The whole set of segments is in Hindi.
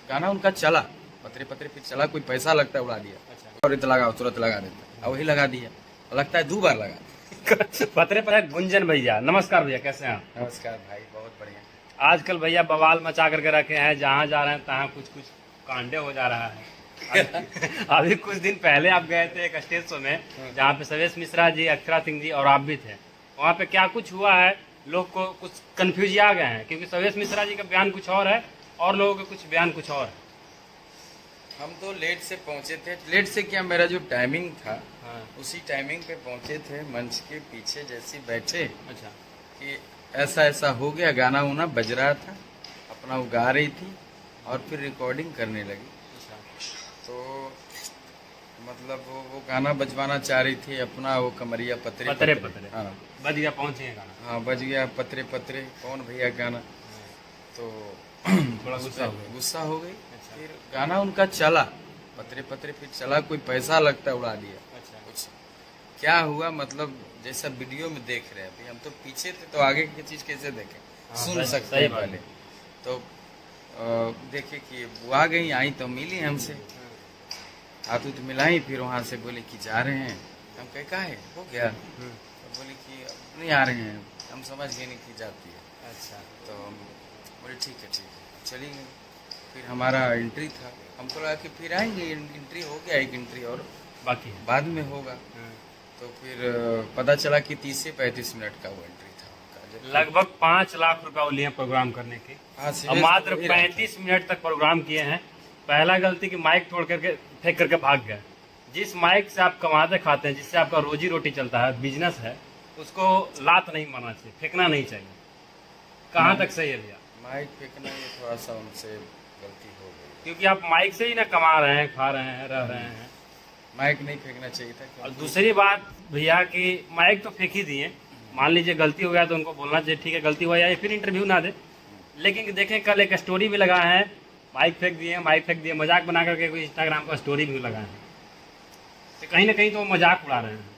गाना उनका चला, पतरे पतरे पे चला, कोई पैसा लगता है उड़ा दिया। अच्छा। और इतना लगाओ, तुरंत लगा देता है, वही लगा दिया, लगता है 2 बार लगा। पतरे पर है गुंजन भैया। नमस्कार भैया, कैसे हैं आप? नमस्कार भाई, बहुत बढ़िया। आजकल भैया बवाल मचा करके रखे हैं, जहाँ जा रहे हैं तहाँ कुछ कुछ कांडे हो जा रहा है। अभी कुछ दिन पहले आप गए थे एक स्टेज शो में, जहाँ पे सवेश मिश्रा जी, अक्षरा सिंह जी और आप भी थे। वहाँ पे क्या कुछ हुआ है, लोग को कुछ कंफ्यूज आ गए हैं, क्योंकि सवेश मिश्रा जी का बयान कुछ और है और लोगों का कुछ बयान कुछ और है। हम तो लेट से पहुंचे थे। लेट से क्या, मेरा जो टाइमिंग था हाँ। उसी टाइमिंग पे पहुंचे थे। मंच के पीछे जैसे बैठे अच्छा। कि ऐसा ऐसा हो गया, गाना उना बज रहा था, अपना वो गा रही थी और फिर रिकॉर्डिंग करने लगी। अच्छा। तो मतलब वो गाना बजवाना चाह रही थी अपना, वो कमरिया पतरे पतरे पतरे। हाँ बज गया, पहुंचे हैं गाना। हाँ, बज गया पतरे पतरे, कौन भैया गाना। तो थोड़ा गुस्सा हो गया। गुस्सा हो गई। अच्छा। फिर गाना उनका चला, पतरे पतरे फिर चला, कोई पैसा लगता है उड़ा दिया। अच्छा। कुछ क्या हुआ, मतलब जैसा वीडियो में देख रहे हैं। अभी हम तो पीछे थे, तो आगे की चीज कैसे देखें, हाँ, सुन सही सकते हैं बात पहले। है। तो देखे कि वो आ गई, आई तो मिली हमसे, हाथ उठ मिलाई, फिर वहाँ से बोले कि जा रहे हैं। हम कहे का है, हो गया। तो बोले कि अब नहीं आ रहे हैं। हम समझ गए नहीं कि जाती है। अच्छा। तो हम बोले ठीक है चली गई। फिर हमारा एंट्री था, हमको लगा कि फिर आएंगे, एंट्री हो गया, एक एंट्री और बाकी है। बाद में होगा। तो फिर पता चला कि 30 से 35 मिनट का वो एंट्री था उनका। जबकि लगभग 5 लाख रुपया वो लिए प्रोग्राम करने के, हाँ, और सीरियस मात्र तो वही रहा था। 35 मिनट तक प्रोग्राम किए हैं। पहला गलती कि माइक तोड़ करके फेंक करके भाग गए। जिस माइक से आप कमाते खाते हैं, जिससे आपका रोजी रोटी चलता है, बिजनेस है, उसको लात नहीं मारना चाहिए, फेंकना नहीं चाहिए। कहाँ तक सही है भैया? माइक फेंकना ये थोड़ा सा उनसे गलती हो गई। क्योंकि आप माइक से ही ना कमा रहे हैं, खा रहे हैं, रह रहे हैं। माइक नहीं फेंकना चाहिए था, और क्योंकि दूसरी बात भैया कि माइक तो फेंक ही दिए, मान लीजिए गलती हो गया तो उनको बोलना चाहिए ठीक है गलती हुआ, या फिर इंटरव्यू ना दे। लेकिन देखें कल एक स्टोरी भी लगा है, माइक फेंक दिए, मजाक बना करके कोई इंस्टाग्राम पर स्टोरी भी लगाए हैं। तो कहीं ना कहीं तो वो मजाक उड़ा रहे हैं।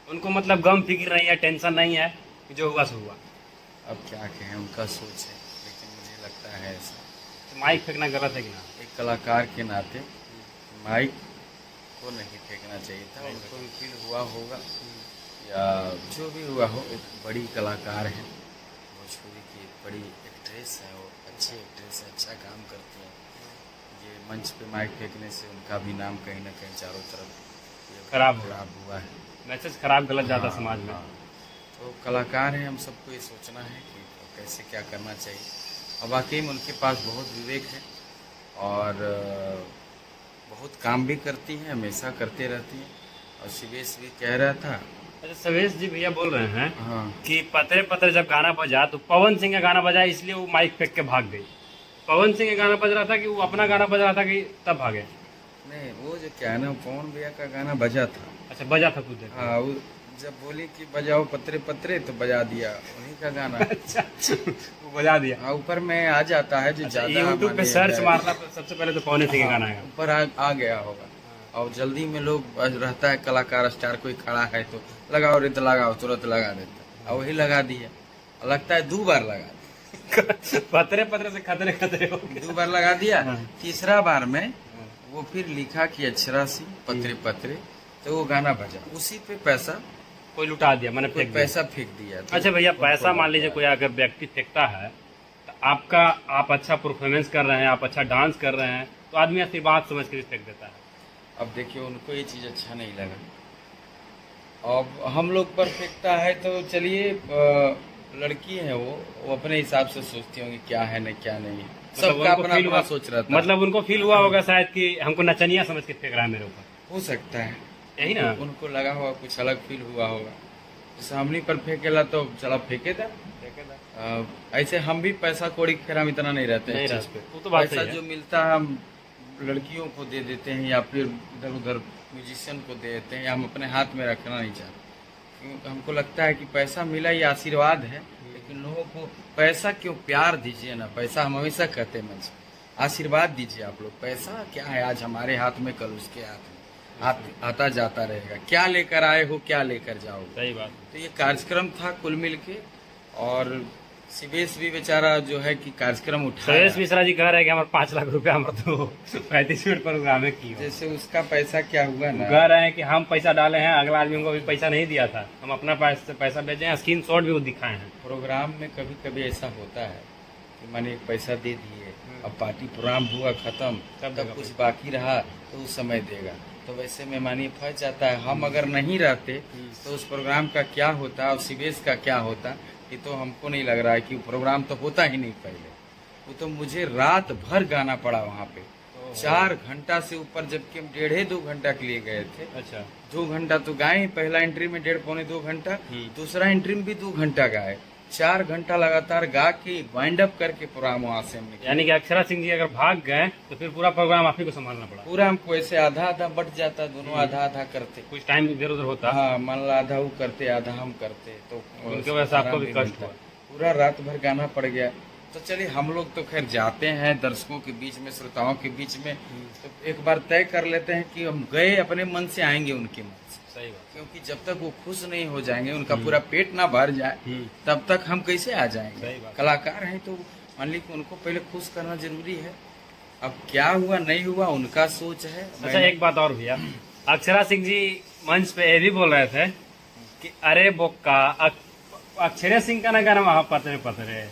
उनको मतलब गम फिक्र नहीं है, टेंशन नहीं है कि जो हुआ सो हुआ। अब क्या कहें, उनका सोच है, लेकिन मुझे लगता है ऐसा तो माइक फेंकना गलत है कि ना? एक कलाकार के नाते माइक को नहीं फेंकना चाहिए था। उनको भी फील हुआ होगा, या जो भी हुआ हो, एक बड़ी कलाकार है, भोजपुरी की एक बड़ी एक्ट्रेस है, वो अच्छी एक्ट्रेस है, अच्छा काम करती है। ये मंच पे माइक फेंकने से उनका भी नाम कहीं ना कहीं चारों तरफ खराब हुआ है। मैसेज खराब गलत जाता हाँ, समाज में। हाँ। तो कलाकार हैं, हम सबको ये सोचना है कि कैसे क्या करना चाहिए। और वाकई में उनके पास बहुत विवेक है और बहुत काम भी करती हैं, हमेशा करते रहती हैं। और शिवेश भी कह रहा था। अच्छा, सवेश जी भैया बोल रहे हैं हाँ, कि पतरे पतरे जब गाना बजा तो पवन सिंह का गाना बजा, इसलिए वो माइक फेंक के भाग गई। पवन सिंह का गाना बज रहा था कि वो अपना गाना बज रहा था कि तब भागे? नहीं, वो जो क्या है ना, पवन भैया का गाना बजा था। अच्छा, बजा था कुछ देर। हाँ, वो जब बोली कि बजाओ पतरे पतरे, तो बजा दिया उन्हीं का गाना। अच्छा, वो बजा दिया। हाँ, ऊपर में आ जाता है जो अच्छा, ज्यादा यूट्यूब पे माने सर्च जाए। मारना तो सबसे पहले तो पवन सिंह का गाना है। ऊपर आ गया होगा। और जल्दी में लोग रहता है, कलाकार स्टार कोई खड़ा है तो लगाओ रे, तो लगाओ, तुरंत लगा देता, और वही लगा दिया, लगता है 2 बार लगा दिया। पतरे पतरे से खतरे खतरे हो गए। 2 बार लगा दिया। हाँ। तीसरा बार में वो फिर लिखा कि अक्षरा सी पतरे पतरे, तो वो गाना बजा, उसी पे पैसा कोई लुटा दिया, मैंने कोई फेंक दिया। पैसा फेंक दिया। तो अच्छा भैया, पैसा उनको मान लीजिए कोई अगर व्यक्ति फेंकता है, तो आप अच्छा परफॉर्मेंस कर रहे हैं, आप अच्छा डांस कर रहे हैं, तो आदमी आशीर्वाद समझ के भी फेंक देता है। अब देखिए, उनको ये चीज अच्छा नहीं लगा। अब हम लोग पर फेंकता है तो चलिए, लड़की है वो अपने हिसाब से सोचती होंगी क्या है न क्या नहीं है, सबका उनको अपना फील अपना हुआ, सोच रहा था। मतलब उनको फील हुआ होगा शायद कि हमको नचनिया समझ के फेंक रहा है मेरे ऊपर, हो सकता है, यही ना? उनको लगा होगा, कुछ अलग फील हुआ होगा। जैसे हमनी पर फेंकेला तो चला फेंके था। ऐसे हम भी पैसा कौड़ी के फेरा में इतना नहीं रहते हैं। नहीं चीज रहते, पे वो तो बात पैसा सही है। जो मिलता है हम लड़कियों को दे देते हैं, या फिर इधर उधर म्यूजिशियन को दे देते हैं, या हम अपने हाथ में रखना नहीं चाहते। क्योंकि हमको लगता है कि पैसा मिला ये आशीर्वाद है, लेकिन लोगों को पैसा क्यों, प्यार दीजिए ना। पैसा हम हमेशा कहते हैं मंच में, आशीर्वाद दीजिए आप लोग। पैसा क्या है, आज हमारे हाथ में, कल उसके हाथ में, आता जाता रहेगा। क्या लेकर आए हो, क्या लेकर जाओगे। सही बात। तो ये कार्यक्रम था कुल मिल के, और शिवेश भी बेचारा जो है कि कार्यक्रम उठाया, सुरेश मिश्रा जी कह रहे हैं कि हमारे 5 लाख रुपया हमारे तो 35 मिनट प्रोग्राम है की जैसे उसका पैसा क्या हुआ ना, कह रहे हैं कि हम पैसा डाले हैं, अगला आदमी को भी पैसा नहीं दिया था, हम अपना पैसा भेजे हैं, स्क्रीन शॉट भी वो दिखाए हैं। प्रोग्राम में कभी कभी ऐसा होता है कि मैंने एक पैसा दे दिए, अब पार्टी प्रोग्राम हुआ खत्म, तब कुछ बाकी रहा तो उस समय देगा, तो वैसे में मानिए फंस जाता है। हम अगर नहीं रहते तो उस प्रोग्राम का क्या होता और शिवेश का क्या होता, ये तो हमको नहीं लग रहा है कि प्रोग्राम तो होता ही नहीं पहले। वो तो मुझे रात भर गाना पड़ा वहाँ पे, 4 घंटा से ऊपर, जबकि हम 1.5-2 घंटा के लिए गए थे। अच्छा, 2 घंटा तो गाए, पहला एंट्री में 1.5-2 घंटा, दूसरा एंट्री में भी 2 घंटा गाए, 4 घंटा लगातार गा के वाइंड अप करके प्रोग्राम वहाँ से हमने किया। यानी कि अक्षरा सिंह जी अगर भाग गए तो फिर पूरा प्रोग्राम आप ही को संभालना पड़ा। पूरा हमको ऐसे आधा आधा बट जाता, दोनों आधा आधा करते, कुछ टाइम इधर उधर होता। हाँ मान लो आधा वो करते आधा हम करते, तो उनके वजह से आपको भी कष्ट हुआ। पूरा रात भर गाना पड़ गया। तो चलिए हम लोग तो खैर जाते हैं दर्शकों के बीच में, श्रोताओं के बीच में, तो एक बार तय कर लेते हैं कि हम गए अपने मन से, आएंगे उनके मन से। सही बात। क्योंकि जब तक वो खुश नहीं हो जाएंगे, उनका पूरा पेट ना भर जाए, तब तक हम कैसे आ जाएंगे। सही बात। कलाकार हैं तो मान ली कि उनको पहले खुश करना जरूरी है। अब क्या हुआ नहीं हुआ उनका सोच है। अच्छा, एक बात और भैया, अक्षरा सिंह जी मंच पे ये भी बोल रहे थे कि अरे बोक्का, अक्षरा सिंह का ना गाना वहां पतरे पतरे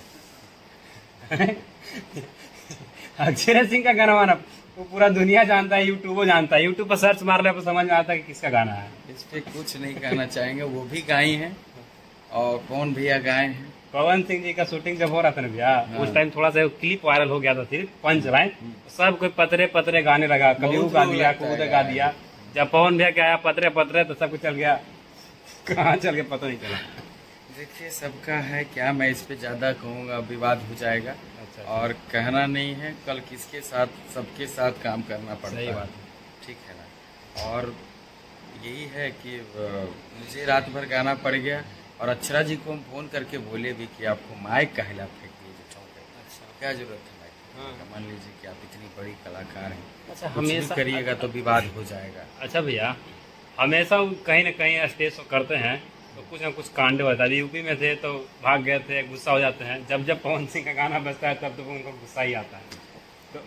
अक्षरा सिंह का गाना वाना वो पूरा दुनिया जानता है, यूट्यूब जानता है, यूट्यूब पर सर्च मार ले तो समझ में आता है कि किसका गाना है। इस पे कुछ नहीं कहना चाहेंगे, वो भी गाई हैं और कौन भैया गाए हैं। पवन सिंह जी का शूटिंग जब हो रहा था ना भैया, उस टाइम थोड़ा सा क्लिप वायरल हो गया था, सिर्फ पंच लाइन, सब कोई पतरे पतरे गाने लगा, कभी वो गा दिया, कूद गा दिया। जब पवन भैया के आया पतरे पतरे तो सब कुछ चल गया, कहाँ चल गया पता नहीं चला। देखिए सबका है क्या, मैं इस पे ज्यादा कहूँगा विवाद हो जाएगा। अच्छा, और कहना नहीं है, कल किसके साथ, सबके साथ काम करना पड़ता सही है, बात ठीक है ना। और यही है कि मुझे रात भर गाना पड़ गया, और अक्षरा जी को हम फोन करके बोले भी कि आपको माइक का हिला फेंक दिए चौके। अच्छा, क्या जरूरत है माइक का? मान लीजिए कि आप इतनी बड़ी कलाकार हैं, अच्छा, कुछ भी करिएगा तो विवाद हो जाएगा। अच्छा भैया, हमेशा कहीं ना कहीं स्टेज शो करते हैं तो कुछ ना कुछ कांड होता है। यूपी में थे तो भाग गए थे, गुस्सा हो जाते हैं, जब जब पवन सिंह का गाना बजता है तब तो उनको गुस्सा ही आता है। तो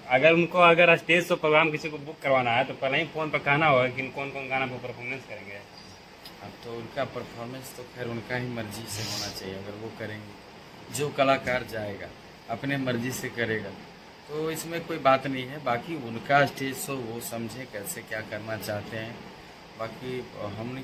अगर स्टेज शो प्रोग्राम किसी को बुक करवाना है तो पहले ही फोन पर कहना होगा कि कौन कौन गाना पर परफॉर्मेंस करेंगे। अब तो उनका परफॉर्मेंस तो खैर उनका ही मर्जी से होना चाहिए। अगर वो करेंगे, जो कलाकार जाएगा अपने मर्जी से करेगा तो इसमें कोई बात नहीं है। बाकी उनका स्टेज शो वो समझे कैसे क्या करना चाहते हैं, बाकी हमने